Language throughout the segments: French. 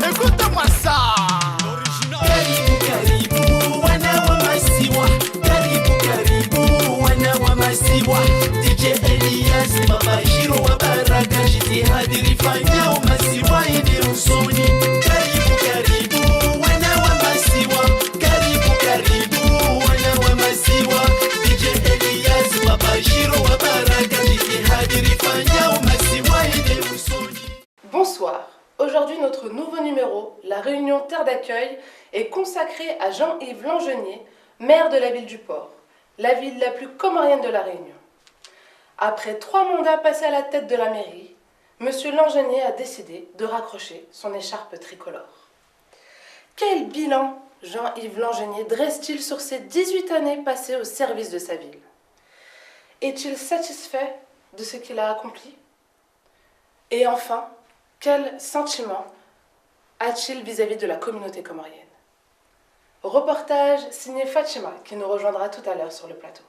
Écoute-moi ça. Karibu karibu wana wa masiwa, karibu karibu wana wa masiwa. DJ Elias Baba Shiro wa Baraka, jitihadi lifanyao masiwa ili usoni. Karibu karibu wana wa masiwa, karibu karibu wana wa masiwa. DJ Elias Baba Shiro wa Baraka, jitihadi lifanyao masiwa ili usoni. Bonsoir. Aujourd'hui, notre nouveau numéro, la réunion Terre d'accueil, est consacrée à Jean-Yves Langenier, maire de la ville du Port, la ville la plus comorienne de la Réunion. Après 3 mandats passés à la tête de la mairie, M. Langenier a décidé de raccrocher son écharpe tricolore. Quel bilan Jean-Yves Langenier dresse-t-il sur ces 18 années passées au service de sa ville? Est-il satisfait de ce qu'il a accompli? Et enfin, quel sentiment a-t-il vis-à-vis de la communauté comorienne? Reportage signé Fatima, qui nous rejoindra tout à l'heure sur le plateau.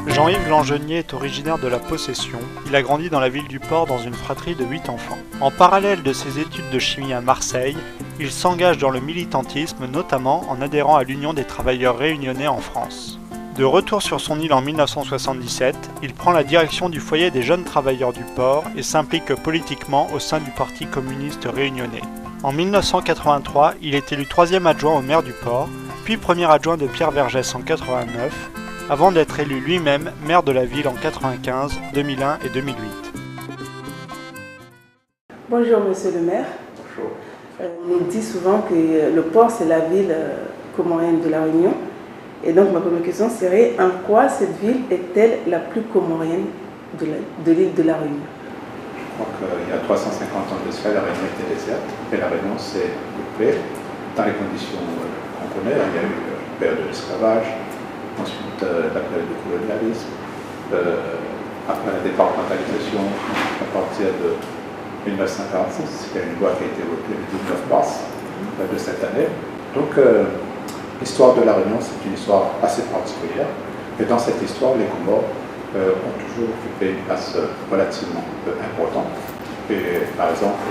Jean-Yves Langenier est originaire de la Possession. Il a grandi dans la ville du Port dans une fratrie de 8 enfants. En parallèle de ses études de chimie à Marseille, il s'engage dans le militantisme, notamment en adhérant à l'Union des travailleurs réunionnais en France. De retour sur son île en 1977, il prend la direction du foyer des jeunes travailleurs du Port et s'implique politiquement au sein du Parti communiste réunionnais. En 1983, il est élu 3e adjoint au maire du Port, puis premier adjoint de Pierre Vergès en 1989, avant d'être élu lui-même maire de la ville en 1995, 2001 et 2008. Bonjour Monsieur le maire. Bonjour. On nous dit souvent que le port c'est la ville comorienne de la Réunion. Et donc ma première question serait, en quoi cette ville est-elle la plus comorienne de l'île de la Réunion? Je crois qu'il y a 350 ans de cela, la Réunion était déserte et la Réunion s'est peuplée dans les conditions qu'on connaît. Il y a eu la période de l'esclavage, ensuite la période du colonialisme, après la départementalisation à partir de 1946, il y a une loi qui a été votée le 19 mars de cette année. Donc l'histoire de la Réunion, c'est une histoire assez particulière. Et dans cette histoire, les Comores ont toujours occupé une place relativement importante. Et par exemple,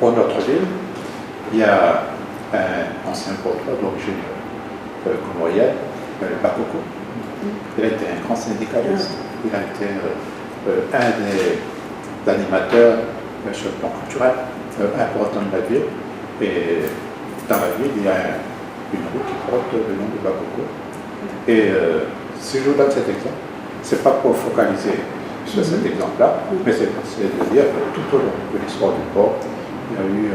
pour notre ville, il y a un ancien porteur d'origine comorienne, Bakoko. Il a été un grand syndicaliste. Il a été un des animateurs sur le plan culturel important de la ville. Et dans la ville, il y a une rue qui porte le nom de Bakoko. Et si je vous donne cet exemple, ce n'est pas pour focaliser sur cet exemple-là, mais c'est de dire que tout au long de l'histoire du port, il y a eu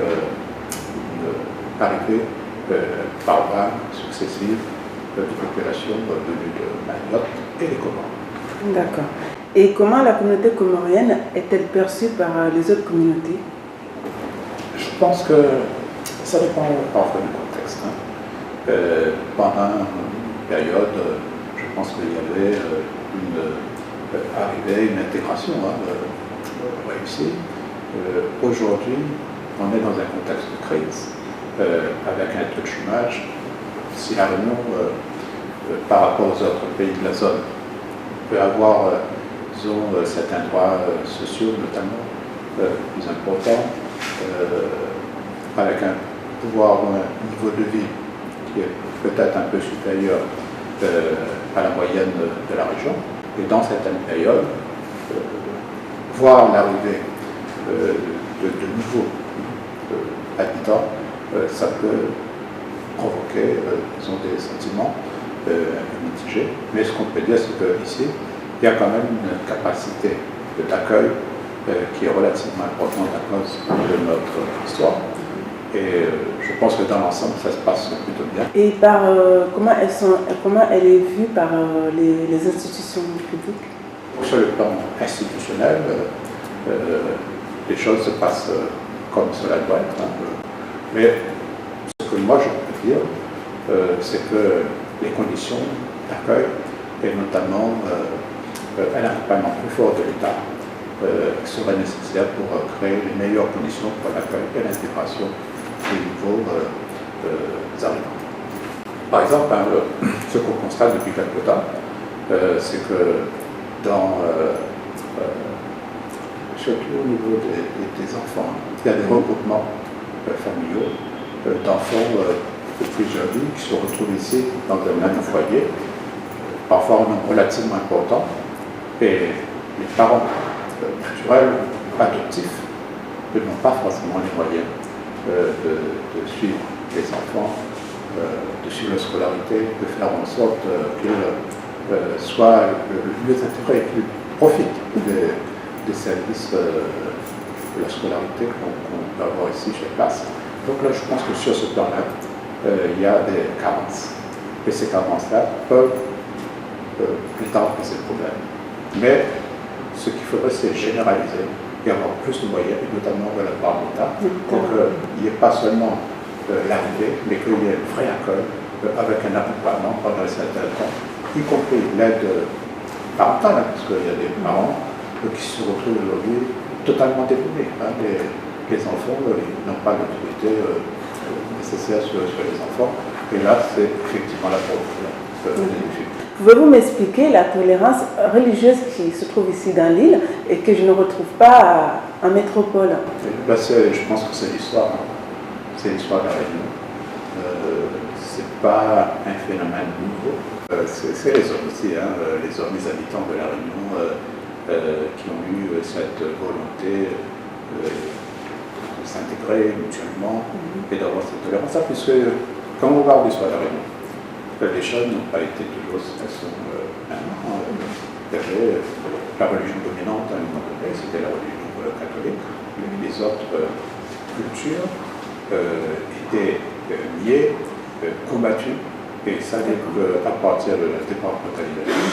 une arrivée par vagues successives de populations venues de Mayotte et des Comores. D'accord. Et comment la communauté comorienne est-elle perçue par les autres communautés? Je pense que ça dépend parfois du contexte. Pendant une période, je pense qu'il y avait une arrivée, une intégration réussie. Aujourd'hui, on est dans un contexte de crise, avec un taux de chômage. Si la Réunion, par rapport aux autres pays de la zone, peut avoir, disons, certains droits sociaux notamment plus importants, avec un pouvoir, un niveau de vie qui est peut-être un peu supérieur à la moyenne de la région. Et dans certaines périodes, voir l'arrivée de nouveaux habitants, ça peut provoquer, disons, des sentiments un peu mitigés. Mais ce qu'on peut dire, c'est qu'ici, il y a quand même une capacité d'accueil qui est relativement importante à cause de notre histoire. Et je pense que dans l'ensemble, ça se passe plutôt bien. Et comment elle est vue par les institutions publiques? Sur le plan institutionnel, les choses se passent comme cela doit être. Mais ce que moi je peux dire, c'est que les conditions d'accueil, et notamment un accompagnement plus fort de l'État, serait nécessaire pour créer les meilleures conditions pour l'accueil et l'intégration des nouveaux arrivants. Par exemple, ce qu'on constate depuis quelque temps, c'est que surtout au niveau des enfants, il y a des regroupements familiaux d'enfants de plusieurs villes qui se retrouvent ici dans un même foyer, parfois un nombre relativement important, et les parents naturels adoptifs n'ont pas forcément les moyens de suivre les enfants, de suivre la scolarité, de faire en sorte qu'ils soient le mieux intégrés, qu'ils profitent des services de la scolarité qu'on peut avoir ici sur place. Donc là, je pense que sur ce plan-là, il y a des carences. Et ces carences-là peuvent plus tard poser problème. Mais ce qu'il faudrait, c'est généraliser et avoir plus de moyens, et notamment de la part de l'État, pour qu'il n'y ait pas seulement l'arrivée, mais qu'il y ait un vrai accueil avec un accompagnement pendant un certain temps, y compris l'aide parentale, parce qu'il y a des parents qui se retrouvent aujourd'hui totalement démunis. Les enfants n'ont pas l'autorité nécessaire sur les enfants, et là, c'est effectivement la pauvreté. Pouvez-vous m'expliquer la tolérance religieuse qui se trouve ici dans l'île et que je ne retrouve pas en métropole? Je pense que c'est l'histoire. C'est l'histoire de la Réunion. C'est pas un phénomène nouveau. C'est les hommes aussi, les hommes, les habitants de la Réunion qui ont eu cette volonté de s'intégrer mutuellement et d'avoir cette tolérance. Puisque quand on regarde l'histoire de la Réunion, les choses n'ont pas été toujours ce qu'elles sont maintenant. Il y avait la religion dominante à un moment donné, c'était la religion catholique. Les autres cultures étaient liées, combattues, et ça n'est qu'à partir de la départementalisation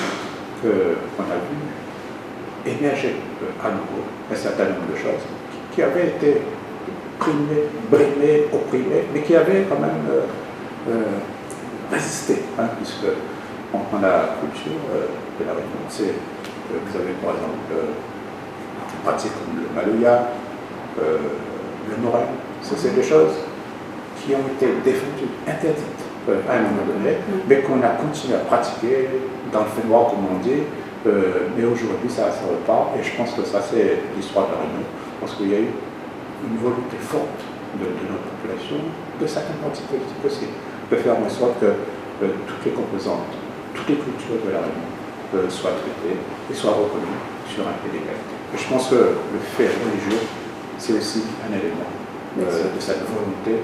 qu'on a vu émerger à nouveau un certain nombre de choses qui avaient été primées, brimées, opprimées, mais qui avaient quand même résister, puisque on prend la culture de la Réunion. Vous avez par exemple des pratiques comme le maloya, le morin. C'est des choses qui ont été défendues, interdites à un moment donné, mais qu'on a continué à pratiquer dans le fait noir, comme on dit. Mais aujourd'hui, ça repart, et je pense que ça, c'est l'histoire de la Réunion, parce qu'il y a eu une volonté forte de notre population, de certains partis politiques aussi, de faire en sorte que toutes les composantes, toutes les cultures de la Réunion soient traitées et soient reconnues sur un pied d'égalité. Je pense que le fait religieux, c'est aussi un élément de cette volonté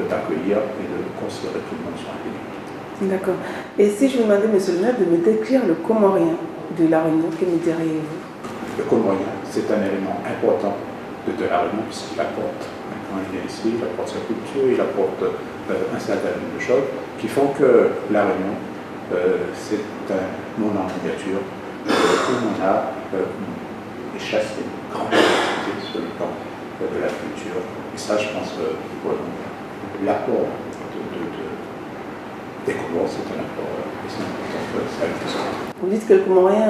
d'accueillir et de considérer tout le monde sur un pied d'égalité. D'accord. Et si je vous demandais, monsieur le maire, de me décrire le comorien de la Réunion, que me diriez-vous? Le comorien, c'est un élément important de la Réunion puisqu'il apporte, quand il est ici, il apporte sa culture, il apporte un certain nombre de choses qui font que la Réunion, c'est un monde en miniature où on a des chasses, des grandes activités sur le plan de la culture. Et ça, je pense que l'apport des Comores, c'est un apport assez important. Vous dites que le Comorien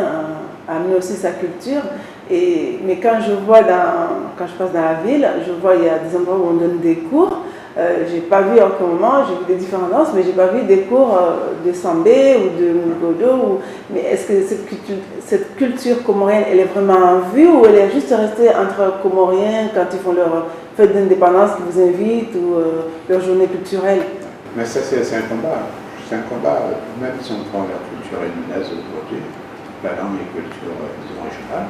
a amené aussi sa culture, mais quand je passe dans la ville, je vois il y a des endroits où on donne des cours. J'ai pas vu en aucun moment, j'ai vu des différentes danses, mais j'ai pas vu des cours de sambé ou de ngodo. Mais est-ce que cette culture comorienne, elle est vraiment en vue ou elle est juste restée entre Comoriens quand ils font leur fête d'indépendance qui vous invitent ou leur journée culturelle? Mais ça, c'est un combat. C'est un combat, même si on prend la culture réunionnaise aujourd'hui, la langue et la culture régionale,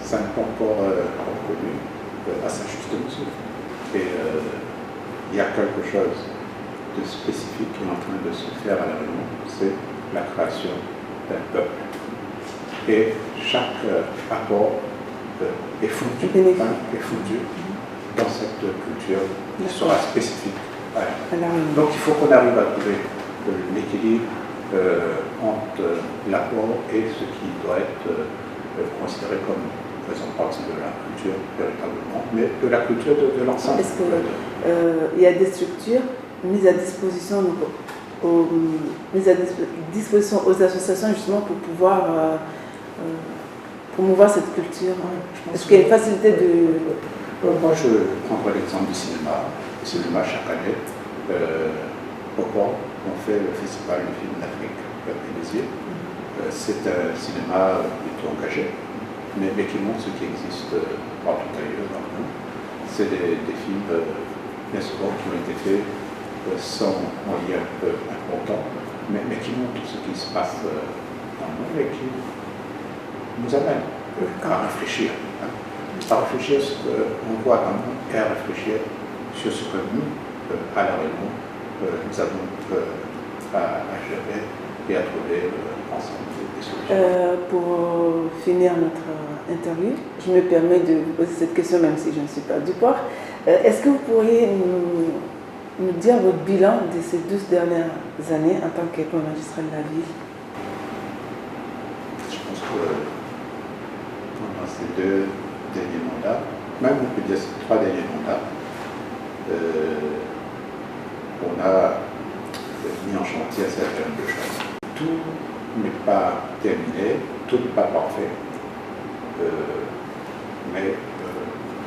ça n'est pas encore reconnu à sa juste mesure. Et il y a quelque chose de spécifique qui est en train de se faire à la Réunion, c'est la création d'un peuple. Et chaque apport est fondu dans cette culture qui sera spécifique à la Réunion. Donc il faut qu'on arrive à trouver l'équilibre entre l'apport et ce qui doit être considéré comme faisant partie de la culture véritablement, mais de la culture de l'ensemble. Est-ce qu'il y a des structures mises à disposition, aux associations justement pour pouvoir promouvoir cette culture? Est-ce qu'il y a une facilité de... Moi, je prendrai l'exemple du cinéma. Le cinéma, chaque année, au port, on fait le festival du film d'Afrique Bénézier. C'est un cinéma plutôt engagé, mais qui montre ce qui existe partout ailleurs dans le monde. C'est des films, bien souvent, qui ont été faits sans moyens importants, mais qui montrent ce qui se passe dans le monde et qui nous amènent à réfléchir. À réfléchir sur ce qu'on voit dans le monde et à réfléchir sur ce que nous, à La Réunion, nous avons à gérer et à trouver ensemble des solutions. Pour finir notre interview, je me permets de vous poser cette question, même si je ne suis pas du port. Est-ce que vous pourriez nous dire votre bilan de ces 12 dernières années en tant que magistrat de la ville? Je pense que pendant ces 2 derniers mandats, même on peut dire ces 3 derniers mandats, on a mis en chantier un certain nombre de choses. Tout n'est pas terminé, tout n'est pas parfait. Mais,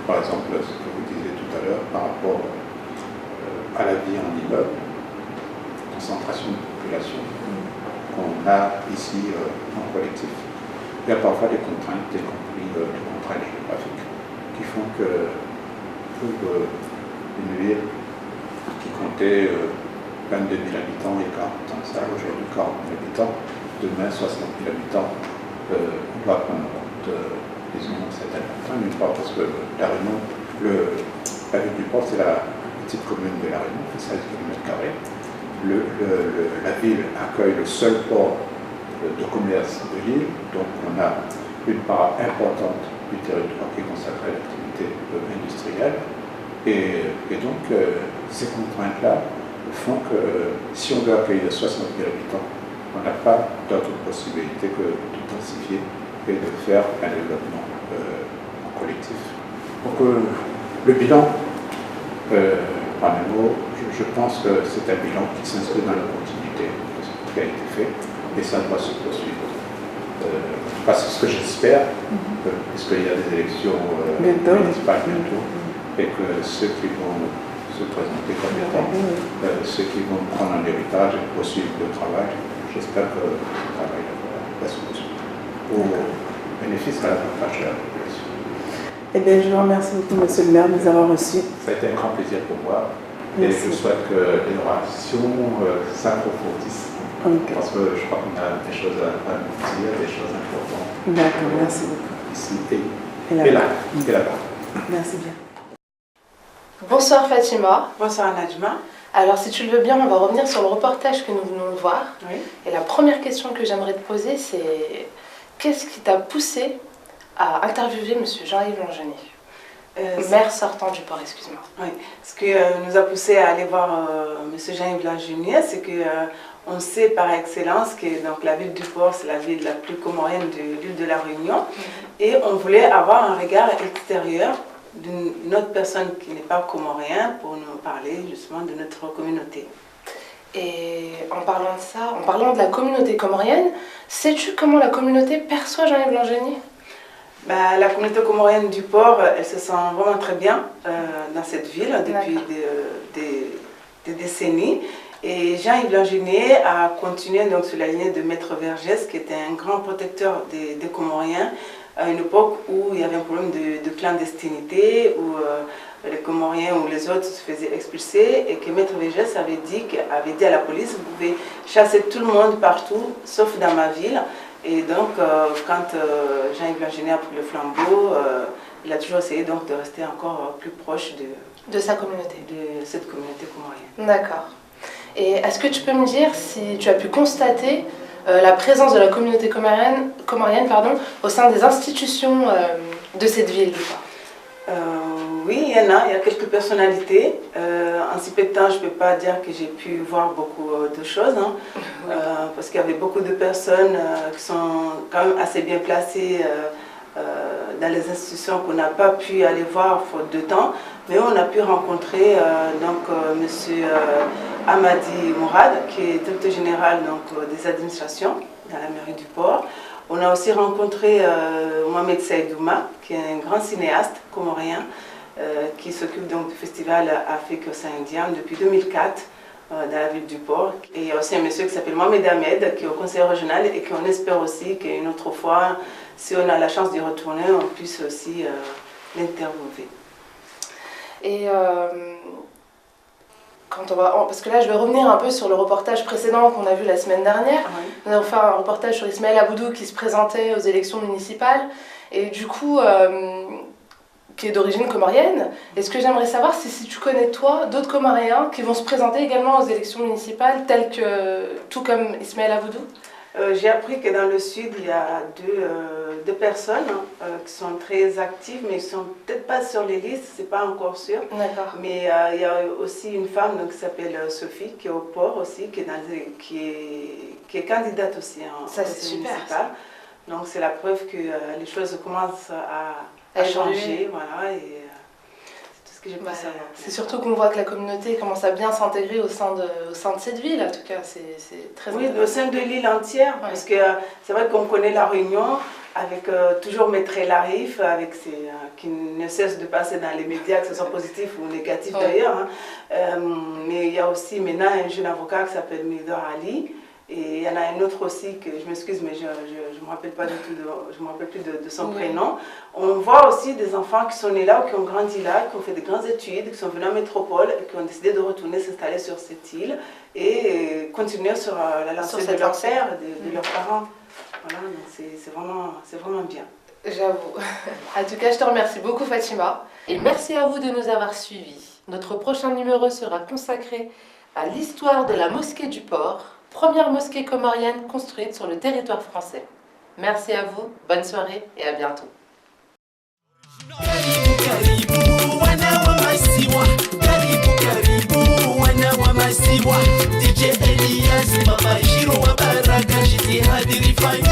par exemple, ce que vous disiez tout à l'heure par rapport à la vie en immeuble, concentration de population qu'on a ici en collectif. Il y a parfois des contraintes, y compris des contraintes géographiques, qui font que pour une ville qui comptait 22 000 habitants il y a 40 ans, ça aujourd'hui 40 000 habitants, demain 60 000 habitants, on doit prendre en compte, disons, certaines contraintes, d'une part parce que La Réunion, la ville du port, c'est la petite commune de La Réunion, fait 16 km². La ville accueille le seul port de commerce de l'île, donc on a une part importante du territoire qui est consacrée à l'activité industrielle. Et donc, ces contraintes-là font que si on veut accueillir 60 000 habitants, on n'a pas d'autre possibilité que d'intensifier et de faire un développement en collectif. Donc, le bilan, par mes mots, je pense que c'est un bilan qui s'inscrit dans la continuité de ce qui a été fait et ça doit se poursuivre. En tout cas, c'est ce que j'espère, puisqu'il y a des élections municipales bientôt. Et que ceux qui vont se présenter comme étant, ceux qui vont prendre un héritage et poursuivre le travail, j'espère que ce travail va se poursuivre au bénéfice à l'avantage de la population. Eh bien, je vous remercie beaucoup, monsieur le maire, de nous avoir reçus. Ça a été un grand plaisir pour moi. Merci. Et je souhaite que les relations s'approfondissent. Okay. Parce que je crois qu'on a des choses à nous dire, des choses importantes. D'accord, merci beaucoup. Ici et là-bas. Merci bien. Bonsoir Fatima. Bonsoir Najma. Alors si tu le veux bien, on va revenir sur le reportage que nous venons de voir. Oui. Et la première question que j'aimerais te poser, c'est qu'est-ce qui t'a poussé à interviewer M. Jean-Yves Langenier, maire sortant du port, excuse-moi. Oui, ce qui nous a poussé à aller voir M. Jean-Yves Langenier, c'est que on sait par excellence que donc, la ville du port, c'est la ville la plus comorienne de l'île de la Réunion. Et on voulait avoir un regard extérieur d'une autre personne qui n'est pas comorien pour nous parler justement de notre communauté. Et en parlant de ça, en parlant de la communauté comorienne, sais-tu comment la communauté perçoit Jean-Yves Langenier? La communauté comorienne du port, elle se sent vraiment très bien dans cette ville depuis des décennies. Et Jean-Yves Langenier a continué donc sur la lignée de Maître Vergès, qui était un grand protecteur des Comoriens, à une époque où il y avait un problème de clandestinité, où les Comoriens ou les autres se faisaient expulser, et que Maître Vergès avait dit à la police, vous pouvez chasser tout le monde partout, sauf dans ma ville. Et donc, quand Jean-Yves Langenier a pris le flambeau, il a toujours essayé donc de rester encore plus proche de sa communauté, de cette communauté comorienne. D'accord. Et est-ce que tu peux me dire si tu as pu constater la présence de la communauté comorienne au sein des institutions de cette ville? Oui, il y en a. Il y a quelques personnalités. En si peu de temps, je ne peux pas dire que j'ai pu voir beaucoup de choses, hein, parce qu'il y avait beaucoup de personnes qui sont quand même assez bien placées dans les institutions qu'on n'a pas pu aller voir faute de temps, mais on a pu rencontrer M. Amadi Mourad, qui est directeur général donc, des administrations dans la mairie du port. On a aussi rencontré Mohamed Saïdouma, qui est un grand cinéaste comorien, qui s'occupe donc du festival Afrique Océan Indien depuis 2004 dans la ville du Port. Et il y a aussi un monsieur qui s'appelle Mohamed Ahmed, qui est au conseil régional et qu'on espère aussi qu'une autre fois, si on a la chance d'y retourner, on puisse aussi l'interviewer. Et parce que là, je vais revenir un peu sur le reportage précédent qu'on a vu la semaine dernière. Oui. On a fait un reportage sur Ismaël Aboudou qui se présentait aux élections municipales et du coup, qui est d'origine comorienne. Et ce que j'aimerais savoir, c'est si tu connais toi d'autres Comoriens qui vont se présenter également aux élections municipales, tout comme Ismaël Aboudou. J'ai appris que dans le sud, il y a deux personnes qui sont très actives, mais ils ne sont peut-être pas sur les listes, c'est pas encore sûr. D'accord. Mais il y a aussi une femme donc, qui s'appelle Sophie, qui est au port aussi, qui est candidate aussi en Ça, c'est super, municipal. Donc c'est la preuve que les choses commencent à changer. Voilà, et c'est tout ce que j'ai pu savoir. C'est surtout qu'on voit que la communauté commence à bien s'intégrer au sein de cette ville, en tout cas, c'est très Oui, intéressant. au sein de l'île entière, Ouais. parce que c'est vrai qu'on connaît la Réunion avec toujours Maître Larif, qui ne cesse de passer dans les médias, que ce soit positif ou négatif d'ailleurs. Mais il y a aussi maintenant un jeune avocat qui s'appelle Midor Ali. Et il y en a un autre aussi, que je m'excuse, mais je ne me rappelle pas du tout, je me rappelle plus de son prénom. On voit aussi des enfants qui sont nés là, ou qui ont grandi là, qui ont fait de grandes études, qui sont venus en métropole, et qui ont décidé de retourner s'installer sur cette île et continuer sur la lancée de leur père, de leurs parents. Voilà, donc c'est vraiment bien. J'avoue. En tout cas, je te remercie beaucoup, Fatima. Et merci à vous de nous avoir suivis. Notre prochain numéro sera consacré à l'histoire de la mosquée du Port, première mosquée comorienne construite sur le territoire français. Merci à vous, bonne soirée et à bientôt. Karibu wana wa masiwa, karibu wana wa masiwa. DJ Elias Baba Shiro wa Baraka, jitihadi rifai.